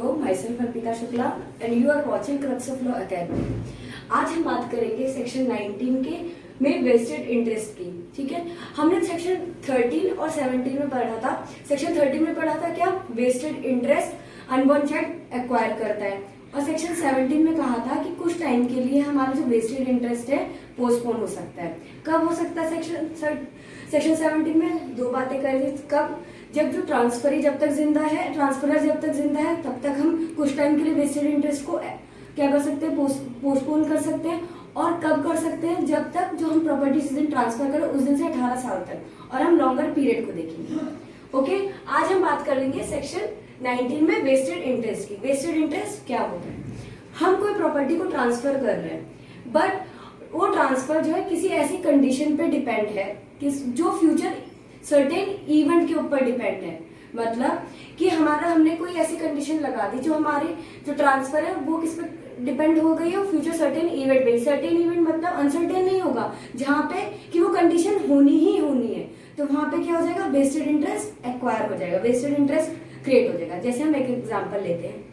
Welcome myself Arpita Shukla and you are watching crux of law academy. आज हम बात करेंगे सेक्शन 19 के में वेस्टेड इंटरेस्ट की। ठीक है, हमने सेक्शन 13 और 17 में पढ़ा था। सेक्शन 13 में पढ़ा था क्या, vested interest unborn child acquire करता है, और सेक्शन 17 में कहा था कि कुछ टाइम के लिए हमारा जो वेस्टेड इंटरेस्ट है पोस्टपोन हो सकता है। कब हो सकता है? सेक्शन 17 में दो बातें करेंगे। कब? जब जो ट्रांसफरी जब तक जिंदा है, ट्रांसफरर जब तक जिंदा है, तब तक हम कुछ टाइम के लिए वेस्टेड इंटरेस्ट को क्या कर सकते हैं, पोस्टपोन कर सकते हैं। और कब कर सकते हैं? जब तक जो हम प्रॉपर्टी जिस दिन ट्रांसफर करें उस दिन से 18 साल तक, और हम लॉन्गर पीरियड को देखेंगे। ओके, आज हम बात कर लेंगे सेक्शन 19 में वेस्टेड इंटरेस्ट की। वेस्टेड इंटरेस्ट क्या होता है? हम कोई प्रॉपर्टी को ट्रांसफर कर रहे हैं, बट वो ट्रांसफर जो है किसी ऐसी कंडीशन पे डिपेंड है कि जो फ्यूचर सर्टेन इवेंट के ऊपर डिपेंड है। मतलब कि हमने कोई ऐसी कंडीशन लगा दी जो हमारे जो ट्रांसफर है वो किस पे डिपेंड हो गई है, फ्यूचर सर्टेन इवेंट पे। सर्टेन इवेंट मतलब अनसर्टेन नहीं होगा, जहां पे कि वो कंडीशन होनी ही होनी है, तो वहां पे क्या हो जाएगा, वेस्टेड इंटरेस्ट एक्वायर हो जाएगा, वेस्टेड इंटरेस्ट क्रिएट हो जाएगा। जैसे हम एक एग्जांपल लेते हैं,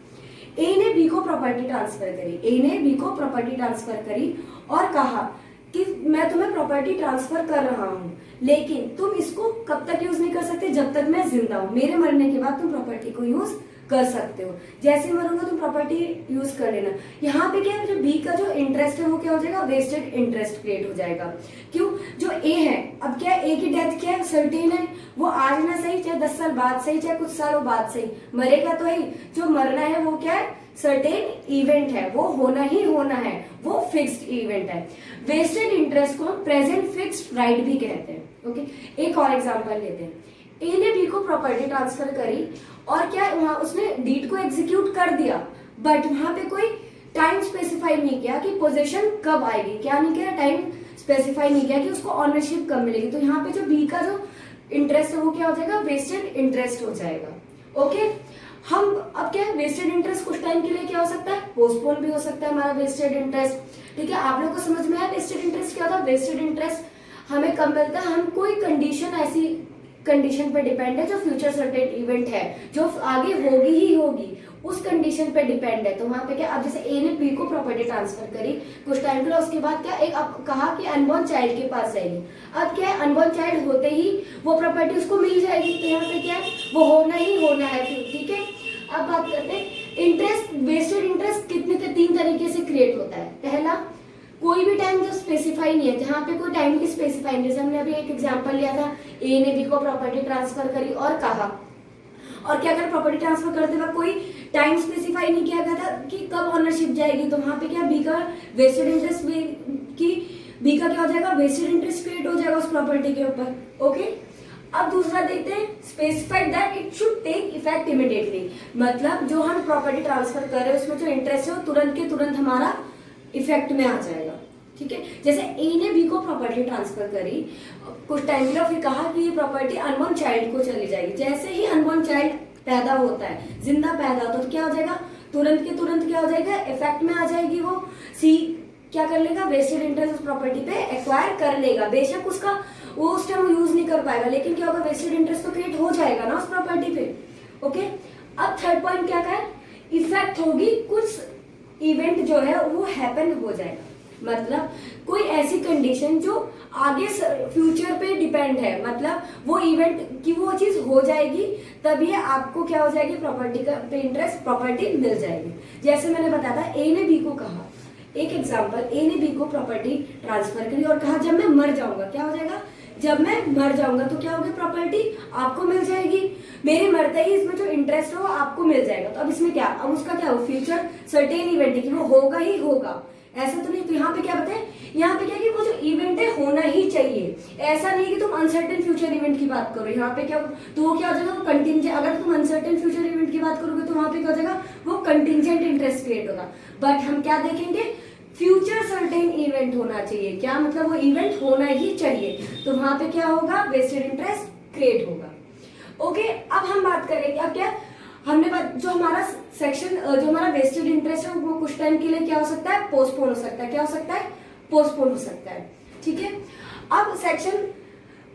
ए ने बी को प्रॉपर्टी ट्रांसफर करी, ए ने बी को प्रॉपर्टी ट्रांसफर करी और कहा कि मैं तुम्हें प्रॉपर्टी ट्रांसफर कर रहा हूँ, लेकिन तुम इसको कब तक यूज नहीं कर सकते, जब तक मैं जिंदा हूँ। मेरे मरने के बाद तुम प्रॉपर्टी को यूज कर सकते हो, जैसे मरूंगा तुम प्रॉपर्टी यूज कर लेना। यहाँ पे क्या है, जो बी का जो इंटरेस्ट है वो क्या हो जाएगा, वेस्टेड इंटरेस्ट क्रिएट हो जाएगा। क्यों? जो ए है, अब क्या है, ए की डेथ क्या है, सर्टेन है, वो आज ना सही, चाहे 10 साल बाद सही, चाहे कुछ सालों बाद सही, मरेगा तो ही। जो मरना है वो क्या है, सर्टेन इवेंट है, वो होना ही होना है, वो फिक्स्ड इवेंट है। वेस्टेड इंटरेस्ट को प्रेजेंट फिक्स्ड राइट भी कहते हैं। ओके, एक और एग्जांपल लेते हैं। ए ने बी को प्रॉपर्टी ट्रांसफर करी और क्या वहां उसने डीड को एग्जीक्यूट कर दिया, बट वहां पे कोई टाइम स्पेसिफाई नहीं किया कि पोजीशन कब आएगी। क्या नहीं किया, टाइम स्पेसिफाई नहीं किया कि उसको ऑनरशिप कब मिलेगी। तो यहाँ पे जो बी का जो इंटरेस्ट है वो क्या हो जाएगा, वेस्टेड इंटरेस्ट हो जाएगा। ओके, हम अब क्या है, वेस्टेड इंटरेस्ट कुछ टाइम के लिए क्या हो सकता है, पोस्टपोन भी हो सकता है हमारा वेस्टेड इंटरेस्ट। ठीक है, आप लोगों को समझ में आया वेस्टेड इंटरेस्ट क्या होता है? वेस्टेड इंटरेस्ट हमें कब मिलता है, हम कोई कंडीशन ऐसी कंडीशन पे डिपेंड है जो फ्यूचर सर्टेन इवेंट है, जो आगे होगी ही होगी, उस कंडीशन पे डिपेंड है। तो वहां पे क्या, अब जैसे ए ने बी को प्रॉपर्टी ट्रांसफर करी कुछ टाइम के लिए, उसके बाद क्या एक अब कहा कि अनबॉर्न चाइल्ड के पास रहेगी। अब क्या है, अनबॉर्न चाइल्ड होते ही वो प्रॉपर्टी उसको मिल जाएगी, तो यहाँ पे क्या है, वो होना ही होना है फिर। ठीक है, अब बात करते हैं इंटरेस्ट। वेस्टेड इंटरेस्ट कितने 3 तरीके से क्रिएट होता है। पहला, कोई भी टाइम जो स्पेसिफाई नहीं है, जहां पे कोई टाइम की स्पेसिफाई नहीं, जैसे हमने अभी एक एग्जांपल लिया था, ए ने बी को प्रॉपर्टी ट्रांसफर करी और कहा, और क्या कर प्रॉपर्टी ट्रांसफर करते वक्त कोई टाइम स्पेसिफाई नहीं किया गया था कि कब ऑनरशिप जाएगी, तो वहां पे क्या बी का वेस्टेड इंटरेस्ट बी का क्या हो जाएगा, वेस्टेड इंटरेस्ट क्रिएट हो जाएगा उस प्रॉपर्टी के ऊपर। ओके, अब दूसरा देखते हैं, specified that it should take effect immediately. मतलब जो हम प्रॉपर्टी ट्रांसफर कर रहे हैं उसमें जो इंटरेस्ट है वो तुरंत के तुरंत हमारा इफेक्ट में आ जाएगा। ठीक है, जैसे ए ने बी को प्रॉपर्टी ट्रांसफर करी कुछ टाइम के लिए, फिर कहा कि ये प्रॉपर्टी अनबॉर्न चाइल्ड को चली जाएगी। जैसे ही अनबॉर्न चाइल्ड पैदा होता है, जिंदा पैदा होता है, तो क्या हो जाएगा, तुरंत के तुरंत क्या हो जाएगा, इफेक्ट में आ जाएगी। वो सी क्या कर लेगा, वेस्टेड इंटरेस्ट उस प्रॉपर्टी पे एक्वायर कर लेगा। बेशक उसका वो उस टाइम यूज नहीं कर पाएगा, लेकिन क्या होगा, वेस्टेड इंटरेस्ट तो क्रिएट हो जाएगा ना उस प्रॉपर्टी पे। ओके, अब थर्ड पॉइंट क्या है, इफेक्ट होगी, कुछ इवेंट जो है वो हैपन हो जाएगा। मतलब कोई ऐसी कंडीशन जो आगे फ्यूचर पे डिपेंड है, मतलब वो इवेंट की वो चीज हो जाएगी, तभी आपको क्या हो जाएगी, प्रॉपर्टी का पे इंटरेस्ट, प्रॉपर्टी मिल जाएगी। जैसे मैंने बताया था, ए ने बी को कहा, एक एग्जांपल, ए ने बी को प्रॉपर्टी ट्रांसफर करी और कहा जब मैं मर जाऊंगा, क्या हो जाएगा, जब मैं मर जाऊंगा तो क्या होगी, प्रॉपर्टी आपको मिल जाएगी, मेरे मरते ही इसमें जो इंटरेस्ट हो आपको मिल जाएगा। तो अब इसमें क्या, अब उसका क्या हो, फ्यूचर सर्टेन इवेंट है कि वो होगा ही होगा, ऐसा तो नहीं। तो यहाँ पे क्या बताए, यहाँ पे क्या कि वो जो इवेंट है होना ही चाहिए, ऐसा नहीं कि तुम अनसर्टेन फ्यूचर इवेंट की बात करो। यहाँ पे क्या, तो वो क्या हो जाएगा, वो कंटिंजेंट, अगर तुम अनसर्टेन फ्यूचर इवेंट की बात करोगे तो वहां पे क्या हो जाएगा, वो कंटिंजेंट इंटरेस्ट क्रिएट होगा। बट हम क्या देखेंगे, फ्यूचर सर्टेन इवेंट होना चाहिए। क्या मतलब, वो इवेंट होना ही चाहिए, तो वहां पे क्या होगा, वेस्टेड इंटरेस्ट क्रिएट होगा। ओके, अब हम बात करेंगे, अब क्या हमने जो हमारा सेक्शन जो हमारा वेस्टेड इंटरेस्ट है वो कुछ टाइम के लिए क्या हो सकता है, पोस्टपोन हो सकता है। क्या हो सकता है, पोस्टपोन हो सकता है। ठीक है, अब सेक्शन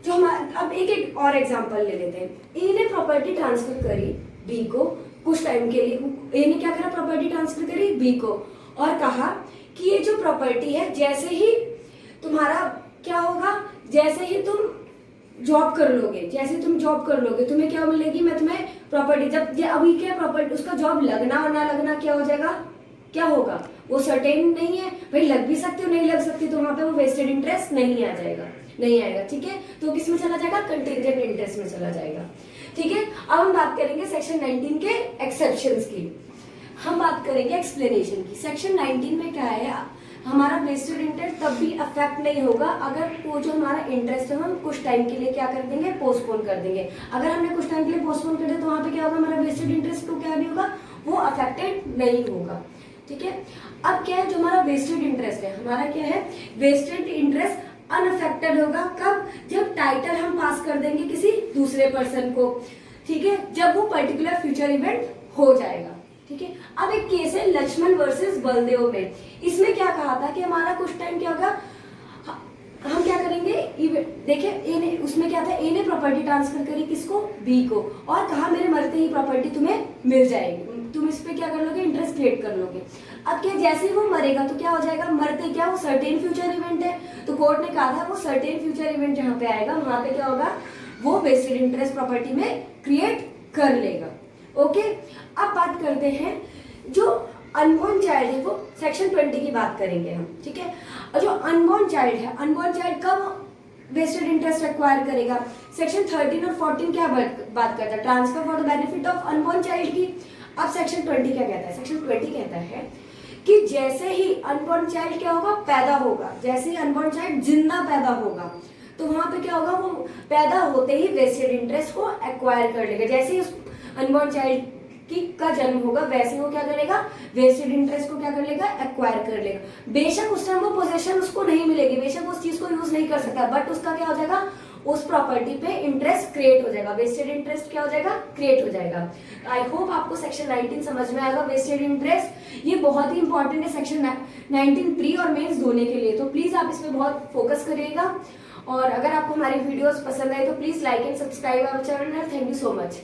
जो हमारा, अब एक और एग्जांपल ले लेते हैं। ए ने प्रॉपर्टी ट्रांसफर करी बी को कुछ टाइम के लिए ए ने क्या करा, प्रॉपर्टी ट्रांसफर करी बी को और कहा कि ये जो प्रॉपर्टी है जैसे ही तुम्हारा क्या होगा, जैसे ही तुम जॉब कर लोगे, जैसे तुम जॉब कर लोगे तुम्हें क्या मिलेगी, मैं तुम्हें प्रॉपर्टी, जब अभी क्या प्रॉपर्टी उसका जॉब लगना और ना लगना क्या हो जाएगा, क्या होगा, वो सर्टेन नहीं है भाई, लग भी सकती हो नहीं लग सकती, तो वहां पे वो वेस्टेड इंटरेस्ट नहीं आ जाएगा, नहीं आएगा, ठीक है। तो किस में चला जाएगा, कंटिंजेंट इंटरेस्ट में चला जाएगा, ठीक है। अब हम बात करेंगे सेक्शन 19 के एक्सेप्शंस की, हम बात करेंगे एक्सप्लेनेशन की। सेक्शन 19 में क्या है, हमारा वेस्टेड इंटरेस्ट तब भी अफेक्ट नहीं होगा अगर वो जो हमारा इंटरेस्ट है हम कुछ टाइम के लिए क्या कर देंगे, पोस्टपोन कर देंगे। अगर हमने कुछ टाइम के लिए पोस्टपोन कर दिया तो वहां पे क्या होगा, हमारा वेस्टेड इंटरेस्ट को क्या नहीं होगा, वो अफेक्टेड नहीं होगा, ठीक है। अब क्या है, जो हमारा वेस्टेड इंटरेस्ट है, हमारा क्या है, वेस्टेड इंटरेस्ट अनअफेक्टेड होगा कब, जब टाइटल हम पास कर देंगे किसी दूसरे पर्सन को, ठीक है, जब वो पर्टिकुलर फ्यूचर इवेंट हो जाएगा, ठीक है। अब एक केस है लक्ष्मण वर्सेस बलदेव में, इसमें क्या कहा था कि हमारा कुछ टाइम क्या होगा, हम क्या करेंगे, देखिए ए ने, उसमें क्या था, ए ने प्रॉपर्टी ट्रांसफर करी किसको, बी को, और कहा मेरे मरते ही प्रॉपर्टी तुम्हें मिल जाएगी, तुम इस पे क्या कर लोगे, इंटरेस्ट क्रिएट कर लोगे। अब क्या, जैसे ही वो मरेगा तो क्या हो जाएगा, मरते क्या, वो सर्टेन फ्यूचर इवेंट है, तो कोर्ट ने कहा था वो सर्टेन फ्यूचर इवेंट जहां पे आएगा वहां पे क्या होगा, वो वेस्टेड इंटरेस्ट प्रॉपर्टी में क्रिएट कर लेगा, ओके। अब बात करते हैं जो अनबॉर्न चाइल्ड है, वो सेक्शन 20 की बात करेंगे हम, ठीक है। और जो अनबॉर्न चाइल्ड है, अनबॉर्न चाइल्ड कब वेस्टेड इंटरेस्ट एक्वायर करेगा, सेक्शन 13 और 14 क्या बात करता है, transfer for the benefit of unborn child की। अब सेक्शन 20 क्या कहता है, सेक्शन 20 कहता है कि जैसे ही अनबॉर्न चाइल्ड क्या होगा, पैदा होगा, जैसे ही अनबॉर्न चाइल्ड जिंदा पैदा होगा तो वहां पे क्या होगा, वो पैदा होते ही वेस्टेड इंटरेस्ट को एक्वायर कर लेगा, जैसे ही उस अनबॉर्न चाइल्ड का जन्म होगा वैसे वो क्या करेगा, वेस्टेड इंटरेस्ट को क्या कर लेगा, एक्वायर कर लेगा। बेशक उस टाइम वो पोजीशन उसको नहीं मिलेगी, बेशक उस चीज को यूज नहीं कर सकता, बट उसका क्या हो जाएगा, उस प्रॉपर्टी पे इंटरेस्ट क्रिएट हो जाएगा, वेस्टेड इंटरेस्ट क्या हो जाएगा, क्रिएट हो जाएगा। आई होप आपको सेक्शन 19 समझ में आएगा। वेस्टेड इंटरेस्ट ये बहुत ही इंपॉर्टेंट है सेक्शन 19 प्री और मेंस दोनों के लिए, तो प्लीज आप इसमें बहुत फोकस करिएगा। और अगर आपको हमारी वीडियोस पसंद आए तो please like and subscribe our channel. Thank you so much.